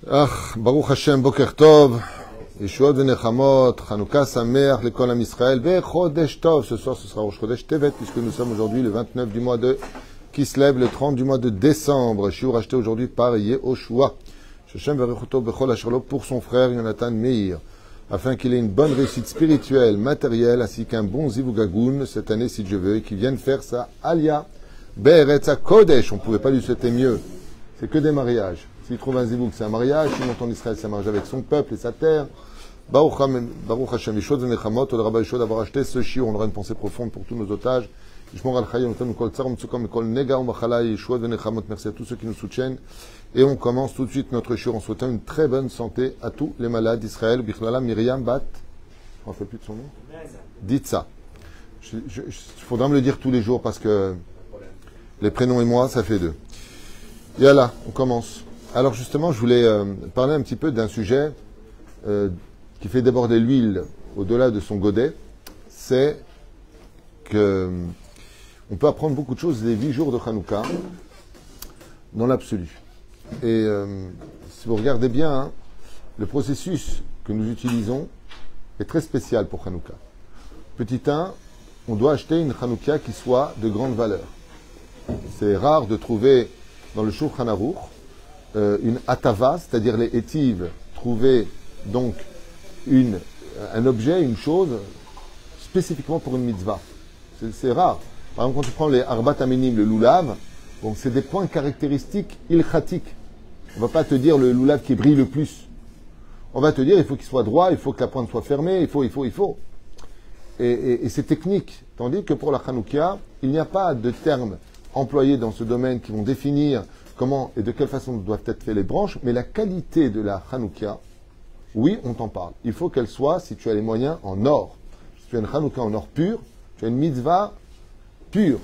Baruch Hashem, Boker Tov, Yeshuot Venechamot, Chanukah Sameach, l'École Am Israël, Chodesh Tov. Ce soir, ce sera Rosh Chodesh Tevet, puisque nous sommes aujourd'hui le 29 du mois de Kislev, le 30 du mois de décembre. Shiur acheté aujourd'hui par Yehoshua. Shechem Verechoto Bechol Asherlo pour son frère Yonatan Meir, afin qu'il ait une bonne réussite spirituelle, matérielle, ainsi qu'un bon Zivugagoun cette année, si Dieu veut, et qu'il vienne faire sa Alia Be'eretz HaKodesh. On ne pouvait pas lui souhaiter mieux. C'est que des mariages. S'il trouve un zivouk, c'est un mariage. S'il monte en Israël, c'est un mariage avec son peuple et sa terre. Baruch Hashem, Yeshod Venechamot, Odraba Yeshod, d'avoir acheté ce shiur. On aura une pensée profonde pour tous nos otages. Yishmor al-Chayim, Kol Tsar, Mtsukom, Kol Nega, Machala, Yeshod Venechamot. Merci à tous ceux qui nous soutiennent. Et on commence tout de suite notre shiur en souhaitant une très bonne santé à tous les malades d'Israël. Bichlala, Myriam Bat. Je ne me rappelle plus de son nom. Ditsa. Il faudra me le dire tous les jours parce que les prénoms et moi, ça fait deux. Yalla, on commence. Alors justement, je voulais parler un petit peu d'un sujet qui fait déborder l'huile au-delà de son godet. C'est que on peut apprendre beaucoup de choses des 8 jours de Hanouka dans l'absolu. Et si vous regardez bien, hein, le processus que nous utilisons est très spécial pour Hanouka. Petit 1, on doit acheter une Hanouka qui soit de grande valeur. C'est rare de trouver dans le Shulchan Aruch une atava, c'est-à-dire les étives, trouver donc un objet, une chose, spécifiquement pour une mitzvah. C'est rare. Par exemple, quand tu prends les Arbat Aminim, le loulav, bon, c'est des points caractéristiques ilchatiques. On ne va pas te dire le loulav qui brille le plus. On va te dire il faut qu'il soit droit, il faut que la pointe soit fermée, il faut. Et c'est technique. Tandis que pour la Hanouka, il n'y a pas de termes employés dans ce domaine qui vont définir comment et de quelle façon doivent être faites les branches, mais la qualité de la Hanouka, oui, on t'en parle. Il faut qu'elle soit, si tu as les moyens, en or. Si tu as une Hanouka en or pur, tu as une mitzvah pure.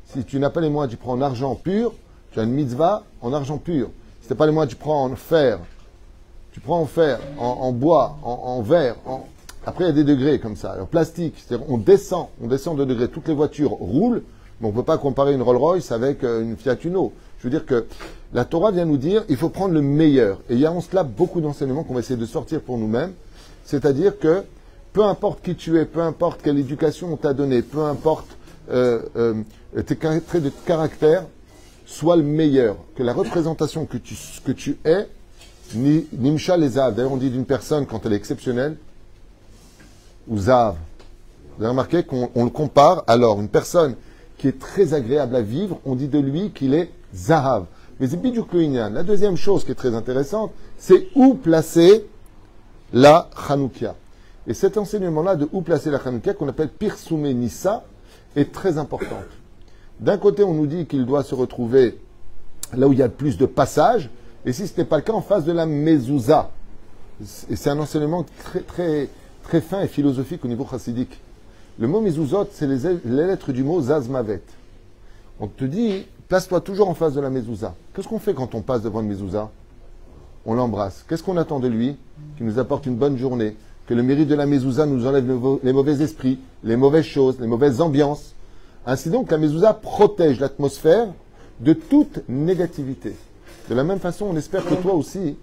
Si tu n'as pas les moyens, tu prends en argent pur, tu as une mitzvah en argent pur. Si tu n'as pas les moyens, tu prends en fer. Tu prends en fer, en bois, en verre. Après, il y a des degrés comme ça. En plastique, c'est-à-dire on descend de degrés. Toutes les voitures roulent, mais on ne peut pas comparer une Rolls-Royce avec une Fiat Uno. Je veux dire que la Torah vient nous dire il faut prendre le meilleur. Et il y a en cela beaucoup d'enseignements qu'on va essayer de sortir pour nous-mêmes. C'est-à-dire que peu importe qui tu es, peu importe quelle éducation on t'a donnée, peu importe tes traits de caractère, sois le meilleur. Que la représentation que tu es, Nimsha les Zahav. D'ailleurs, on dit d'une personne quand elle est exceptionnelle, ou Zahav. Vous avez remarqué qu'on le compare. Alors, une personne qui est très agréable à vivre, on dit de lui qu'il est Zahav. Mais c'est Bidjouk le Inyan. La deuxième chose qui est très intéressante, c'est où placer la Hanouka. Et cet enseignement-là de où placer la Hanouka, qu'on appelle Pirsumé Nissa, est très importante. D'un côté, on nous dit qu'il doit se retrouver là où il y a le plus de passages, et si ce n'est pas le cas, en face de la Mezouza. Et c'est un enseignement très, très, très fin et philosophique au niveau chassidique. Le mot Mezuzot, c'est les lettres du mot Zazmavet. On te dit, place-toi toujours en face de la Mezouza. Qu'est-ce qu'on fait quand on passe devant une Mezouza? On l'embrasse. Qu'est-ce qu'on attend de lui? Qu'il nous apporte une bonne journée. Que le mérite de la Mezouza nous enlève les mauvais esprits, les mauvaises choses, les mauvaises ambiances. Ainsi donc, la Mezouza protège l'atmosphère de toute négativité. De la même façon, on espère que toi aussi,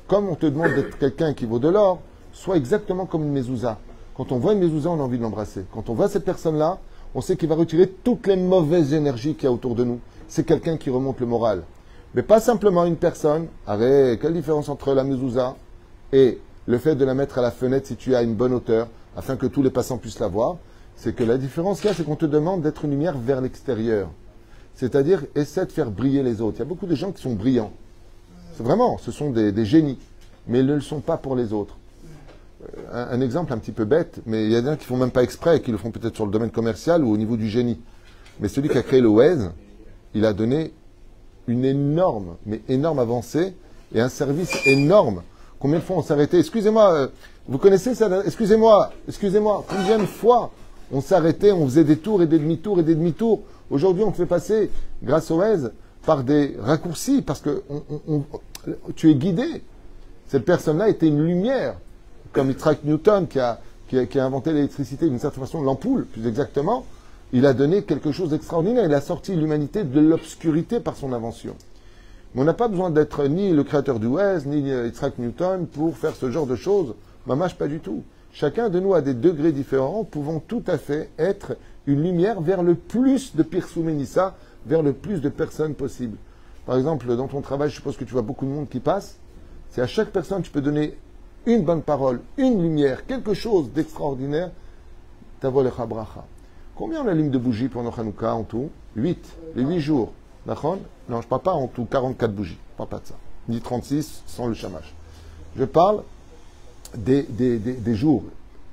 comme on te demande d'être quelqu'un qui vaut de l'or, sois exactement comme une Mezouza. Quand on voit une Mezouza, on a envie de l'embrasser. Quand on voit cette personne-là, on sait qu'il va retirer toutes les mauvaises énergies qu'il y a autour de nous. C'est quelqu'un qui remonte le moral. Mais pas simplement une personne. Arrête, quelle différence entre la Mezouza et le fait de la mettre à la fenêtre si tu as une bonne hauteur, afin que tous les passants puissent la voir? C'est que la différence qu'il y a, c'est qu'on te demande d'être une lumière vers l'extérieur. C'est-à-dire, essaie de faire briller les autres. Il y a beaucoup de gens qui sont brillants. C'est vraiment, ce sont des génies. Mais ils ne le sont pas pour les autres. Un exemple un petit peu bête, mais il y a des gens qui ne font même pas exprès, qui le font peut-être sur le domaine commercial ou au niveau du génie. Mais celui qui a créé le Waze, il a donné une énorme, mais énorme avancée et un service énorme. Combien de fois on s'est arrêté? Excusez-moi, vous connaissez ça? Excusez-moi. Combien de fois on s'est arrêté, on faisait des tours et des demi-tours et des demi-tours? Aujourd'hui, on te fait passer, grâce au Waze, par des raccourcis, parce que tu es guidé. Cette personne-là était une lumière. Comme Isaac Newton qui a inventé l'électricité d'une certaine façon, l'ampoule plus exactement, il a donné quelque chose d'extraordinaire. Il a sorti l'humanité de l'obscurité par son invention. Mais on n'a pas besoin d'être ni le créateur du West, ni Isaac Newton pour faire ce genre de choses. Mamash, pas du tout. Chacun de nous a des degrés différents, pouvant tout à fait être une lumière vers le plus de Pirsouménissa, vers le plus de personnes possible. Par exemple, dans ton travail, je suppose que tu vois beaucoup de monde qui passe. Si à chaque personne, tu peux donner une bonne parole, une lumière, quelque chose d'extraordinaire, t'avo lecha bracha. Combien on allume de bougies pendant Hanouka en tout? 8. Les 8 jours. D'accord? Non, je ne parle pas en tout 44 bougies. Je ne parle pas de ça. Ni 36 sans le chamash. Je parle des jours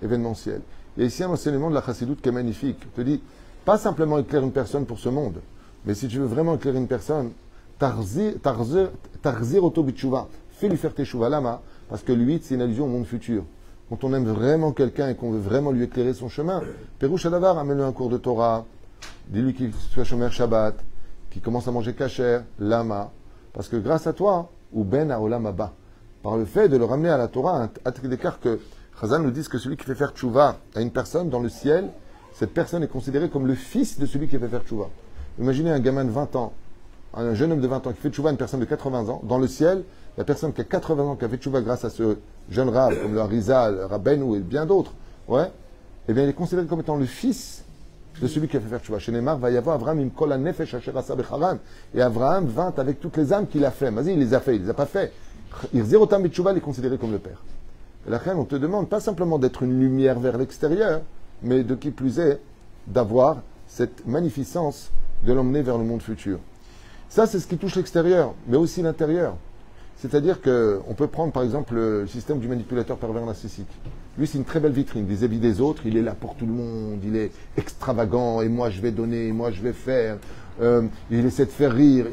événementiels. Il y a ici un enseignement de la chassidoute qui est magnifique. Je te dis, pas simplement éclairer une personne pour ce monde, mais si tu veux vraiment éclairer une personne, tarzir auto bitchouva, fais-lui faire tes chouva lama, parce que le c'est une allusion au monde futur. Quand on aime vraiment quelqu'un et qu'on veut vraiment lui éclairer son chemin, Pérouche Adavar, amène-le un cours de Torah, dis-lui qu'il soit Shomer Shabbat, qu'il commence à manger kasher, lama, parce que grâce à toi, ou ben à olam haba, par le fait de le ramener à la Torah, à d'écart que Chazal nous dit que celui qui fait faire tchouva à une personne dans le ciel, cette personne est considérée comme le fils de celui qui fait faire tchouva. Imaginez un gamin de 20 ans, un jeune homme de 20 ans qui fait tchouva à une personne de 80 ans, dans le ciel, la personne qui a 80 ans, qui a fait tchouva grâce à ce jeune rab, comme le Harizal, le Rabbeinu et bien d'autres, ouais, eh bien il est considéré comme étant le fils de celui qui a fait faire tchouva. Chez Neymar, va y avoir Avraham imkol ha-nefesh asher asa becharan. Et Avraham vint avec toutes les âmes qu'il a fait. Vas-y, il les a fait, il les a pas fait. Irzirotam et tchouva, il est considéré comme le père. Et la reine, on te demande pas simplement d'être une lumière vers l'extérieur, mais de qui plus est, d'avoir cette magnificence de l'emmener vers le monde futur. Ça, c'est ce qui touche l'extérieur, mais aussi l'intérieur. C'est-à-dire qu'on peut prendre par exemple le système du manipulateur pervers narcissique. Lui, c'est une très belle vitrine vis-à-vis des autres. Il est là pour tout le monde, il est extravagant, et moi je vais donner, moi je vais faire. Il essaie de faire rire.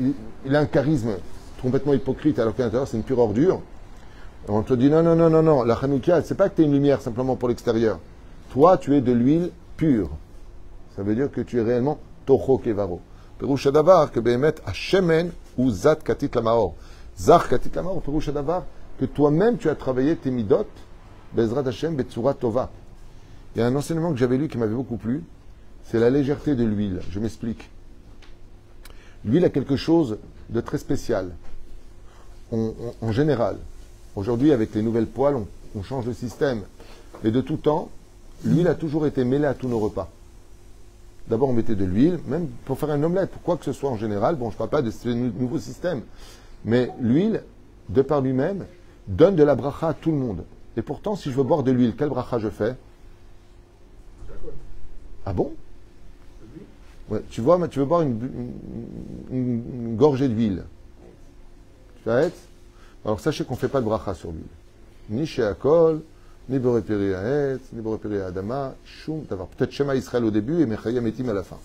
Il a un charisme complètement hypocrite, alors qu'à l'intérieur, c'est une pure ordure. Et on te dit non, non, non, non, non. La Hanouka, c'est pas que tu es une lumière simplement pour l'extérieur. Toi, tu es de l'huile pure. Ça veut dire que tu es réellement Toho Kevaro. Perouche Adavar, que Behemet, Hashemen ou Zat Katit Lamaor. Zar Katit Lamaor, Perouche Adavar, que toi-même tu as travaillé tes midot, Bezrat Hashem, Betsura Tova. Il y a un enseignement que j'avais lu qui m'avait beaucoup plu, c'est la légèreté de l'huile. Je m'explique. L'huile a quelque chose de très spécial. En général, aujourd'hui, avec les nouvelles poêles, on change de système. Mais de tout temps, l'huile a toujours été mêlée à tous nos repas. D'abord, on mettait de l'huile, même pour faire un omelette, pour quoi que ce soit en général. Bon, je ne parle pas de ce nouveau système. Mais l'huile, de par lui-même, donne de la bracha à tout le monde. Et pourtant, si je veux boire de l'huile, quelle bracha je fais? Ah bon? Ouais, tu vois, tu veux boire une gorgée d'huile. Tu vas être? Alors sachez qu'on ne fait pas de bracha sur l'huile. Ni chez Akol, ni Borépéri Aet, ni Borépéri Adama, Shum, d'avoir peut-être Shema Israël au début et Mechayam Etim à la fin.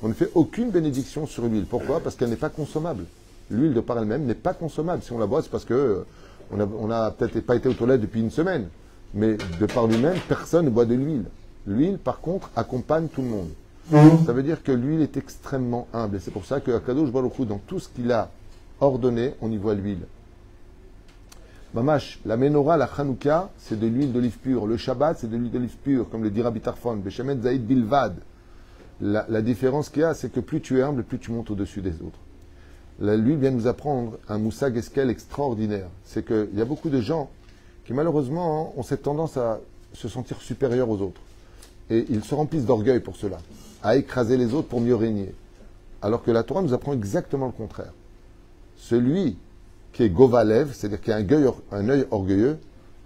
On ne fait aucune bénédiction sur l'huile. Pourquoi? Parce qu'elle n'est pas consommable. L'huile de par elle-même n'est pas consommable. Si on la boit, c'est parce que on a peut-être pas été aux toilettes depuis une semaine. Mais de par lui-même, personne ne boit de l'huile. L'huile, par contre, accompagne tout le monde. Ça veut dire que l'huile est extrêmement humble. Et c'est pour ça que Akadosh Baruch Hu, dans tout ce qu'il a ordonné, on y voit l'huile. Mamash, la menorah, la Hanouka, c'est de l'huile d'olive pure. Le Shabbat, c'est de l'huile d'olive pure, comme le dit Rabbi Tarfon. Beshemet Zaïd Bilvad. La différence qu'il y a, c'est que plus tu es humble, plus tu montes au-dessus des autres. L'huile vient nous apprendre un moussag eskel extraordinaire. C'est qu'il y a beaucoup de gens qui, malheureusement, ont cette tendance à se sentir supérieurs aux autres. Et ils se remplissent d'orgueil pour cela, à écraser les autres pour mieux régner. Alors que la Torah nous apprend exactement le contraire. Celui qui est govalev, c'est-à-dire qui a un œil orgueilleux,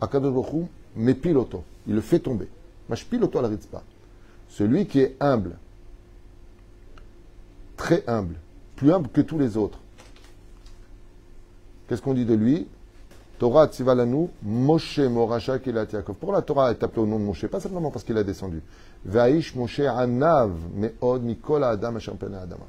Akadosh Baruch Hu mepiloto, il le fait tomber. Mashpiloto al ritzpa. Celui qui est humble, très humble, plus humble que tous les autres. Qu'est-ce qu'on dit de lui? Torah Tzivalanu, Moshe Moracha Kilat Yaakov. Pour la Torah est appelée au nom de Moshe, pas simplement parce qu'il a descendu. Vaïsh Moshe Anav Meod Mikola Adam Asher Pena Adama.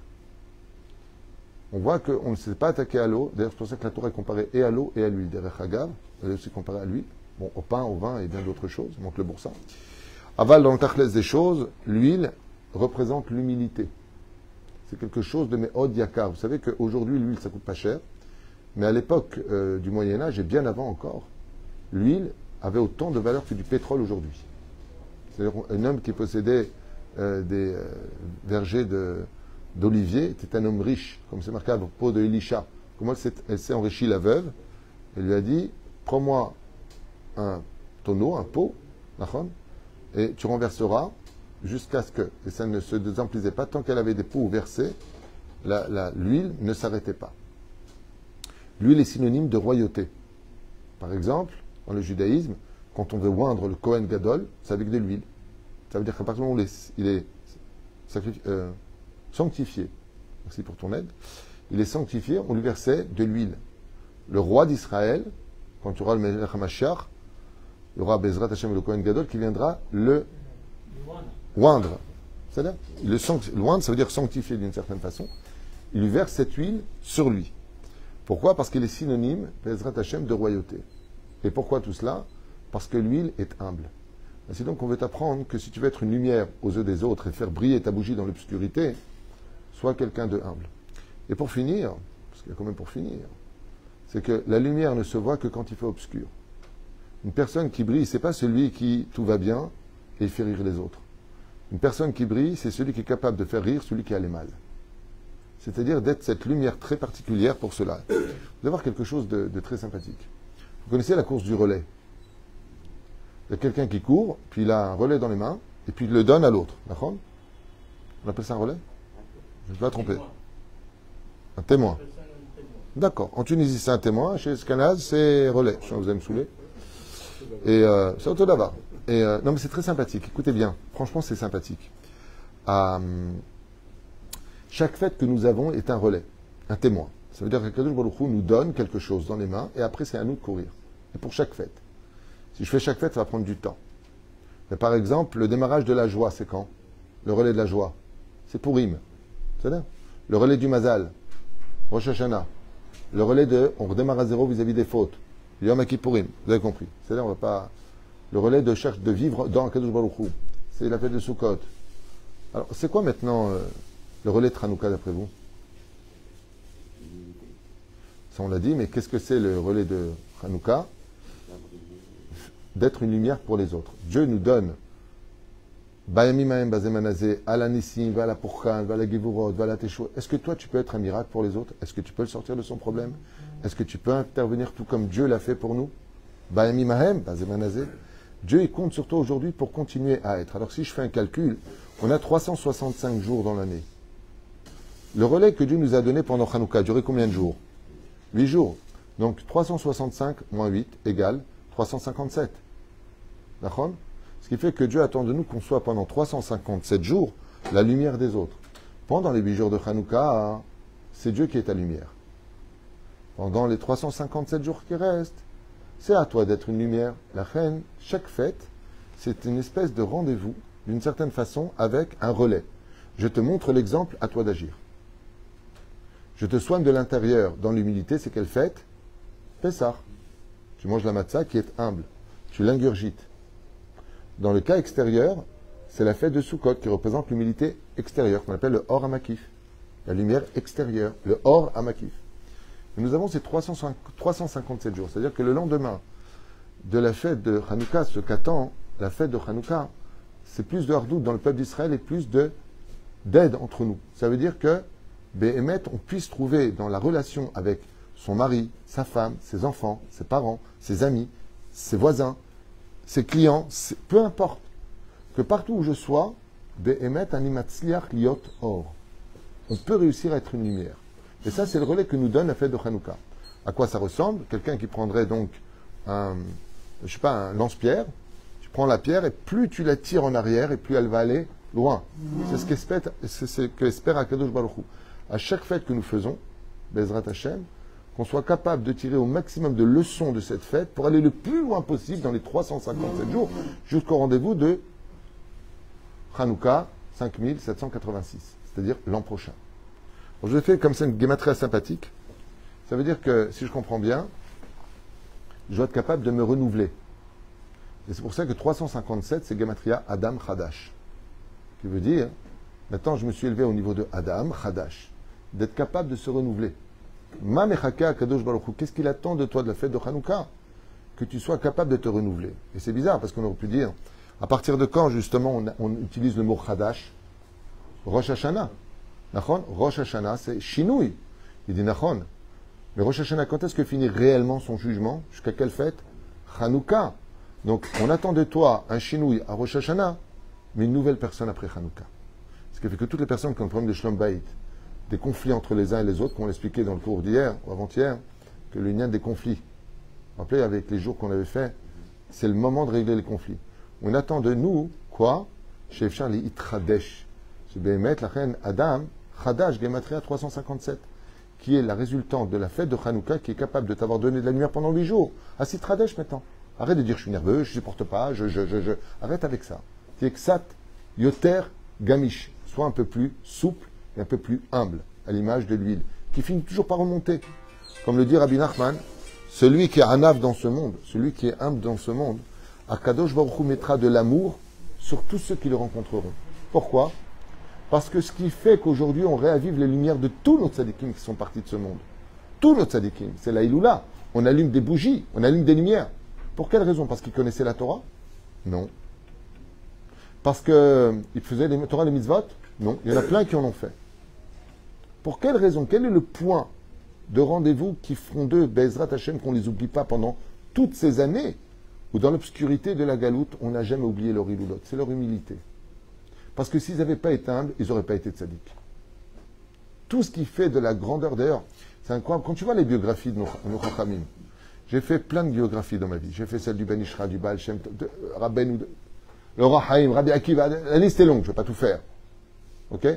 On voit qu'on ne s'est pas attaqué à l'eau. D'ailleurs, c'est pour ça que la Torah est comparée et à l'eau et à l'huile. Derech Hagav, elle est aussi comparée à l'huile. Bon, au pain, au vin et bien d'autres choses. Montre le boursin. Aval, dans le tachlès des choses, l'huile représente l'humilité. C'est quelque chose de Meod Yakar. Vous savez qu'aujourd'hui, l'huile, ça coûte pas cher. Mais à l'époque du Moyen-Âge, et bien avant encore, l'huile avait autant de valeur que du pétrole aujourd'hui. C'est-à-dire un homme qui possédait des vergers d'olivier était un homme riche, comme c'est marqué à propos de Elisha. comment elle s'est enrichie, la veuve. Elle lui a dit, prends-moi un tonneau, un pot, d'accord, et tu renverseras jusqu'à ce que, et ça ne se désemplisait pas, tant qu'elle avait des pots versés, l'huile ne s'arrêtait pas. L'huile est synonyme de royauté. Par exemple, dans le judaïsme, quand on veut oindre le Kohen Gadol, c'est avec de l'huile. Ça veut dire qu'à partir du moment où il est sanctifié, merci pour ton aide, il est sanctifié, on lui versait de l'huile. Le roi d'Israël, quand tu auras le Melech HaMashiach, il y aura Bezrat Hashem et le Kohen Gadol qui viendra le oindre. C'est-à-dire, le oindre, ça veut dire sanctifier d'une certaine façon. Il lui verse cette huile sur lui. Pourquoi? Parce qu'il est synonyme, Bezrat Hashem, de royauté. Et pourquoi tout cela? Parce que l'huile est humble. C'est donc qu'on veut t'apprendre que si tu veux être une lumière aux yeux des autres et faire briller ta bougie dans l'obscurité, sois quelqu'un de humble. Et pour finir, parce qu'il y a quand même pour finir, c'est que la lumière ne se voit que quand il fait obscur. Une personne qui brille, c'est pas celui qui tout va bien et il fait rire les autres. Une personne qui brille, c'est celui qui est capable de faire rire celui qui a les mal. C'est-à-dire d'être cette lumière très particulière pour cela. Vous allez voir quelque chose de très sympathique. Vous connaissez la course du relais? Il y a quelqu'un qui court, puis il a un relais dans les mains, et puis il le donne à l'autre. D'accord? On appelle ça un relais? Je ne vais pas tromper. Un témoin. D'accord. En Tunisie, c'est un témoin. Chez Escanaz, c'est relais. Je sens que vous allez me saouler. Et c'est autodava. Et non, mais c'est très sympathique. Écoutez bien. Franchement, c'est sympathique. Chaque fête que nous avons est un relais, un témoin. Ça veut dire que Kadosh Baruch Hu nous donne quelque chose dans les mains, et après, c'est à nous de courir. Et pour chaque fête. Si je fais chaque fête, ça va prendre du temps. Mais par exemple, le démarrage de la joie, c'est quand? Le relais de la joie. C'est Purim. C'est-à-dire le relais du Mazal. Rosh Hashanah. Le relais de on redémarre à zéro vis-à-vis des fautes. Yom Kippourim. Vous avez compris. C'est-à-dire on va pas. Le relais de vivre dans Kadosh Baruch Hu. C'est la fête de Sukkot. Alors, c'est quoi maintenant le relais de Hanouka d'après vous? Ça on l'a dit, mais qu'est-ce que c'est le relais de Hanouka? D'être une lumière pour les autres. Dieu nous donne est-ce que toi tu peux être un miracle pour les autres? Est-ce que tu peux le sortir de son problème? Est-ce que tu peux intervenir tout comme Dieu l'a fait pour nous? Dieu il compte sur toi aujourd'hui pour continuer à être. Alors si je fais un calcul, on a 365 jours dans l'année. Le relais que Dieu nous a donné pendant Hanouka a duré combien de jours? 8 jours. Donc 365 moins 8 égale 357. D'accord? Ce qui fait que Dieu attend de nous qu'on soit pendant 357 jours la lumière des autres. Pendant les 8 jours de Hanouka, c'est Dieu qui est ta lumière. Pendant les 357 jours qui restent, c'est à toi d'être une lumière. La reine, chaque fête, c'est une espèce de rendez-vous, d'une certaine façon, avec un relais. Je te montre l'exemple, à toi d'agir. Je te soigne de l'intérieur. Dans l'humilité, c'est quelle fête? Pessah. Tu manges la matzah qui est humble. Tu l'ingurgites. Dans le cas extérieur, c'est la fête de Sukkot qui représente l'humilité extérieure, qu'on appelle le Or Hamakif. La lumière extérieure, le Or Hamakif. Et nous avons ces 357 jours. C'est-à-dire que le lendemain de la fête de Hanouka, ce qu'attend la fête de Hanouka, c'est plus de hardout dans le peuple d'Israël et plus d'aide entre nous. Ça veut dire que, Béhémet, on puisse trouver dans la relation avec son mari, sa femme, ses enfants, ses parents, ses amis, ses voisins, ses clients, peu importe, que partout où je sois, Béhémet animatzliach liot or. On peut réussir à être une lumière. Et ça, c'est le relais que nous donne la fête de Hanouka. À quoi ça ressemble? Quelqu'un qui prendrait donc un lance-pierre, tu prends la pierre et plus tu la tires en arrière et plus elle va aller loin. C'est ce qu'espère Akadosh Baruch Hu. À chaque fête que nous faisons, Bezrat Hashem, qu'on soit capable de tirer au maximum de leçons de cette fête pour aller le plus loin possible dans les 357 jours jusqu'au rendez-vous de Hanouka 5786, c'est-à-dire l'an prochain. Alors, je fais comme ça une gématria sympathique. Ça veut dire que, si je comprends bien, je dois être capable de me renouveler. Et c'est pour ça que 357, c'est gématria Adam Chadash. Qui veut dire, maintenant je me suis élevé au niveau de Adam Chadash, d'être capable de se renouveler. Ma mechaka Kadosh Baruch Hu, qu'est-ce qu'il attend de toi de la fête de Hanouka? Que tu sois capable de te renouveler. Et c'est bizarre, parce qu'on aurait pu dire, à partir de quand, justement, on utilise le mot Chadash? Rosh Hashanah. Nachon, Rosh Hashanah, c'est Shinui. Il dit Nachon. Mais Rosh Hashanah, quand est-ce que finit réellement son jugement? Jusqu'à quelle fête? Hanouka. Donc, on attend de toi un chinouille à Rosh Hashanah, mais une nouvelle personne après Hanouka. Ce qui fait que toutes les personnes qui ont le problème de Shlom Bayit, des conflits entre les uns et les autres, qu'on l'expliquait dans le cours d'hier ou avant-hier, que le lien des conflits, vous vous rappelez, avec les jours qu'on avait fait, c'est le moment de régler les conflits. On attend de nous, quoi? Chez Efchar li Itradesh. Chez Behemet, la reine Adam, Chadash, Gematria 357, qui est la résultante de la fête de Hanouka, qui est capable de t'avoir donné de la lumière pendant 8 jours. Ah, c'est Tradesh maintenant. Arrête de dire je suis nerveux, je ne supporte pas, Arrête avec ça. C'est Ksat, Yoter, Gamish. Sois un peu plus souple et un peu plus humble, à l'image de l'huile, qui finit toujours par remonter. Comme le dit Rabbi Nachman, celui qui est anav dans ce monde, celui qui est humble dans ce monde, Akadosh Baruch Hu mettra de l'amour sur tous ceux qui le rencontreront. Pourquoi? Parce que ce qui fait qu'aujourd'hui on réavive les lumières de tous nos tzadikim qui sont partis de ce monde. Tous nos tzadikim, c'est la Iloula. On allume des bougies, on allume des lumières. Pour quelle raison? Parce qu'ils connaissaient la Torah? Non. Parce qu'ils faisaient les Torah, les mitzvot? Non. Il y en a plein qui en ont fait. Pour quelle raison? Quel est le point de rendez-vous qui feront d'eux, Bezrat Hashem, qu'on ne les oublie pas pendant toutes ces années où dans l'obscurité de la galoute, on n'a jamais oublié leur iloulot? C'est leur humilité. Parce que s'ils n'avaient pas été humbles, ils n'auraient pas été tzaddik. Tout ce qui fait de la grandeur, d'ailleurs, c'est incroyable. Quand tu vois les biographies de nos Chachamim, j'ai fait plein de biographies dans ma vie. J'ai fait celle du Ben Ishra, du Baal Shem, de Rabbeinu, le Rahaim, Rabbi Akiva. La liste est longue, je ne vais pas tout faire. Ok?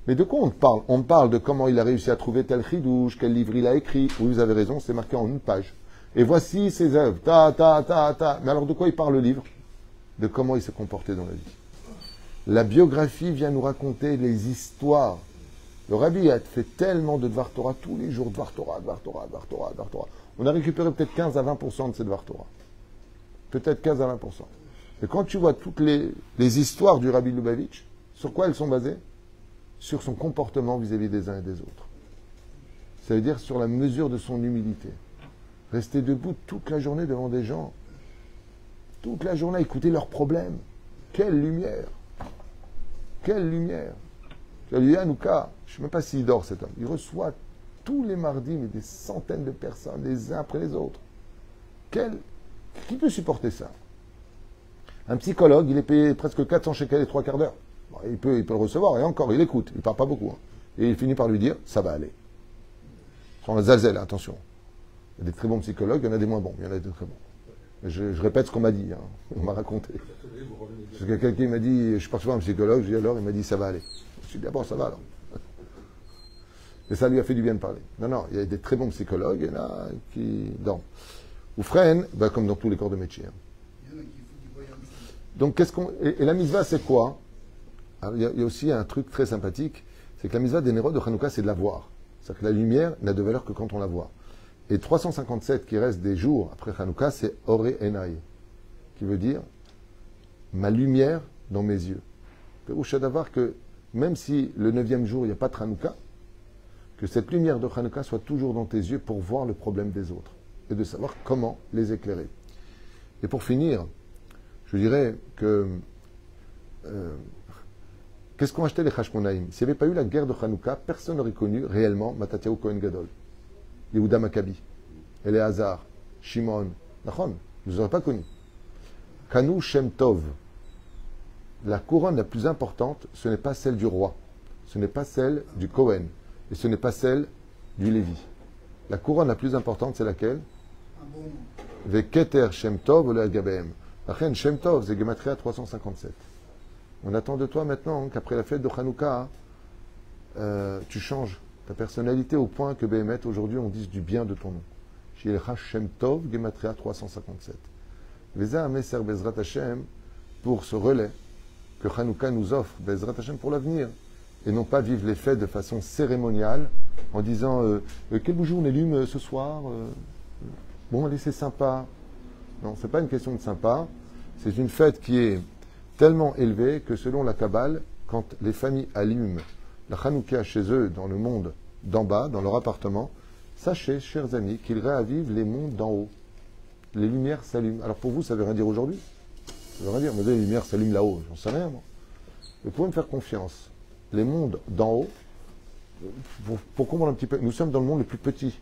Mais de quoi on parle? On parle de comment il a réussi à trouver tel chidouche, quel livre il a écrit. Oui, vous avez raison, c'est marqué en une page. Et voici ses œuvres. Mais alors de quoi il parle le livre? De comment il s'est comporté dans la vie. La biographie vient nous raconter les histoires. Le Rabbi a fait tellement de Dvar Torah tous les jours, Dvar Torah. On a récupéré peut-être 15 à 20% de ces Dvar Torah. Peut-être 15 à 20%. Et quand tu vois toutes les histoires du Rabbi Lubavitch, sur quoi elles sont basées? Sur son comportement vis-à-vis des uns et des autres. Ça veut dire sur la mesure de son humilité. Rester debout toute la journée devant des gens. Toute la journée à écouter leurs problèmes. Quelle lumière! Quelle lumière! Tu as dit, Hanouka, je ne sais même pas s'il dort cet homme. Il reçoit tous les mardis, mais des centaines de personnes, les uns après les autres. Qui peut supporter ça? Un psychologue, il est payé presque 400 shekels les 3 quarts d'heure. Bon, il peut le recevoir, et encore, il écoute, il ne parle pas beaucoup. Hein. Et il finit par lui dire, ça va aller. Sans la zalzel, attention. Il y a des très bons psychologues, il y en a des moins bons, il y en a des très bons. Je répète ce qu'on m'a dit, hein. On m'a raconté. Parce que quelqu'un m'a dit, je suis parti voir un psychologue, je dis alors, il m'a dit, ça va aller. Je suis dit, d'abord, ça va alors. Et ça lui a fait du bien de parler. Non, il y a des très bons psychologues, il y en a qui dorment. Ou freinent, comme dans tous les corps de métier. Hein. Donc, et la mitzvah, c'est quoi? Alors, il y a aussi un truc très sympathique, c'est que la mitzvah des Nérod de Hanouka, c'est de la voir. C'est-à-dire que la lumière n'a de valeur que quand on la voit. Et 357 qui restent des jours après Hanouka, c'est Oré Enai, qui veut dire ma lumière dans mes yeux. Péroucha d'avoir que même si le 9e jour, il n'y a pas de Hanouka, que cette lumière de Hanouka soit toujours dans tes yeux pour voir le problème des autres et de savoir comment les éclairer. Et pour finir, je dirais que qu'est-ce qu'ont acheté les Hashmonaïm? S'il n'y avait pas eu la guerre de Hanouka, personne n'aurait connu réellement Matatiaou Kohen Gadol, Yehuda Maccabi, Eleazar, Shimon, Nachon, ils ne les auraient pas connus. Kanu Shem Tov, la couronne la plus importante, ce n'est pas celle du roi, ce n'est pas celle du Kohen, et ce n'est pas celle du Lévi. La couronne la plus importante, c'est laquelle? Veketer Shem Tov ou le Gabehem. La reine Shem Tov, c'est Gematria 357. On attend de toi maintenant qu'après la fête de Hanouka, tu changes ta personnalité au point que Béhémet, aujourd'hui, on dise du bien de ton nom. Shilcha Shem Tov, Gematria 357. Veza Meser Bezrat Hashem pour ce relais que Hanouka nous offre, Bezrat Hashem pour l'avenir, et non pas vivre les fêtes de façon cérémoniale en disant quel bougie on allume ce soir bon, allez, c'est sympa. Non, c'est pas une question de sympa, c'est une fête qui est tellement élevée que selon la Kabbale, quand les familles allument la Hanouka chez eux dans le monde d'en bas, dans leur appartement, sachez, chers amis, qu'ils réavivent les mondes d'en haut. Les lumières s'allument. Alors pour vous, ça ne veut rien dire aujourd'hui. Ça ne veut rien dire. Mais les lumières s'allument là-haut. J'en sais rien, moi. Vous pouvez me faire confiance. Les mondes d'en haut, pour comprendre un petit peu, nous sommes dans le monde le plus petit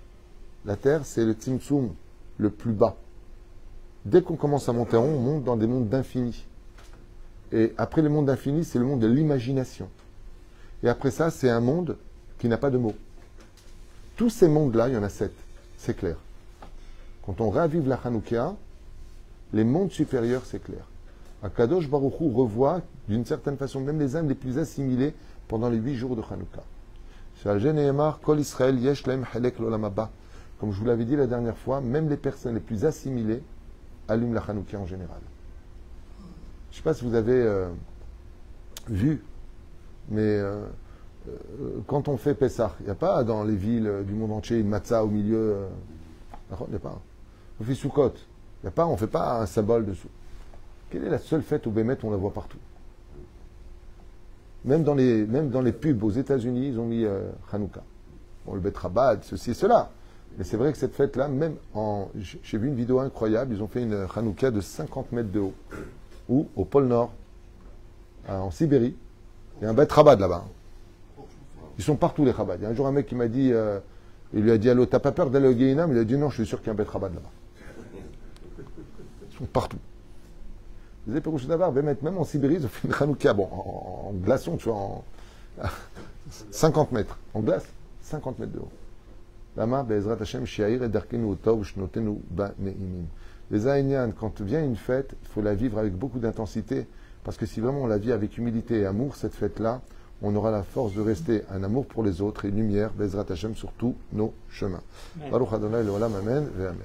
La terre, c'est le tzimtzum, le plus bas. Dès qu'on commence à monter en haut, on monte dans des mondes d'infini. Et après le monde d'infini, c'est le monde de l'imagination. Et après ça, c'est un monde qui n'a pas de mots. Tous ces mondes-là, il y en a 7, c'est clair. Quand on ravive la Hanouka, les mondes supérieurs, c'est clair. Akadosh Baruch Hu revoit d'une certaine façon même les âmes les plus assimilées pendant les 8 jours de Hanouka. Kol Israël yesh lahem halek l'olam haba. Comme je vous l'avais dit la dernière fois, même les personnes les plus assimilées allument la Hanouka en général. Je ne sais pas si vous avez vu, mais quand on fait Pessah, il n'y a pas dans les villes du monde entier une matzah au milieu. Il n'y a pas. On fait Sukkot. Il n'y a pas, on ne fait pas un symbole dessous. Quelle est la seule fête au Bémet où on la voit partout? Même dans les pubs aux États-Unis, ils ont mis Hanouka. Bon, le Bet Chabad, ceci et cela. Mais c'est vrai que cette fête-là, même j'ai vu une vidéo incroyable, ils ont fait une Hanouka de 50 mètres de haut. Ou au pôle Nord, en Sibérie, il y a un Bet Chabad là-bas. Ils sont partout les Chabad. Il y a un jour un mec qui m'a dit, il lui a dit, allô, t'as pas peur d'aller au Guéhinam? Il a dit non, je suis sûr qu'il y a un Bet Chabad là-bas. Ils sont partout. Vous avez Pérouche d'Avar, même en Sibérie, ils ont fait une Hanouka, bon, en glaçon, tu vois, en 50 mètres, en glace, 50 mètres de haut. Lama, Be'ezrat Hashem, Shi'air et Darkenu Otov, Shnotenu Ba'ne'imim. Les Aïnian, quand vient une fête, il faut la vivre avec beaucoup d'intensité, parce que si vraiment on la vit avec humilité et amour, cette fête-là, on aura la force de rester un amour pour les autres et une lumière, Be'ezrat Hashem, sur tous nos chemins. Baruch Adonai, Le'olam, Amen, Ve'amen.